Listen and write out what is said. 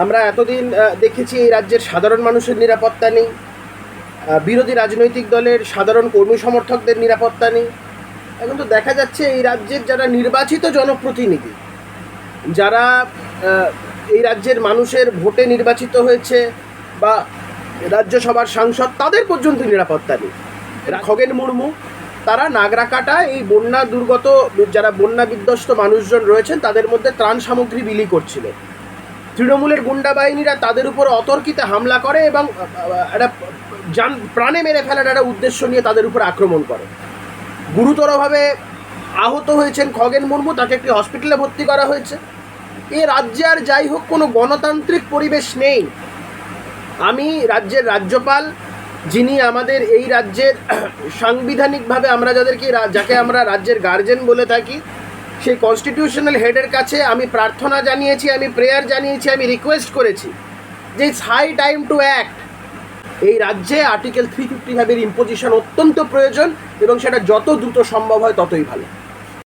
আমরা এতদিন দেখেছি এই রাজ্যের সাধারণ মানুষের নিরাপত্তা নেই, বিরোধী রাজনৈতিক দলের সাধারণ কর্মী সমর্থকদের নিরাপত্তা নেই। এখন তো দেখা যাচ্ছে এই রাজ্যের যারা নির্বাচিত জনপ্রতিনিধি, যারা এই রাজ্যের মানুষের ভোটে নির্বাচিত হয়েছে বা রাজ্যসভার সাংসদ, তাদের পর্যন্ত নিরাপত্তা নেই। খগেন মুর্মু তারা নাগরাকাটা এই বন্যা দুর্গত যারা বন্যা বিধ্বস্ত মানুষজন রয়েছেন তাদের মধ্যে ত্রাণ সামগ্রী বিলি করছিল। তৃণমূলের গুন্ডা বাহিনীরা তাদের উপর অতর্কিতে হামলা করে এবং একটা প্রাণে মেরে ফেলার একটা উদ্দেশ্য নিয়ে তাদের উপর আক্রমণ করে। গুরুতরভাবে আহত হয়েছেন খগেন মুর্মু, তাকে একটি হসপিটালে ভর্তি করা হয়েছে। এ রাজ্যে আর যাই হোক কোনো গণতান্ত্রিক পরিবেশ নেই। আমি রাজ্যের রাজ্যপাল, যিনি আমাদের এই রাজ্যের সাংবিধানিকভাবে আমরা যাকে আমরা রাজ্যের গার্জেন বলে থাকি, সেই কনস্টিটিউশনাল হেডের কাছে আমি প্রার্থনা জানিয়েছি, আমি প্রেয়ার জানিয়েছি, আমি রিকোয়েস্ট করেছি যে it's high time to act. এই রাজ্যে আর্টিকেল 355-এর ইম্পোজিশন অত্যন্ত প্রয়োজন এবং সেটা যত দ্রুত সম্ভব হয় ততই ভালো।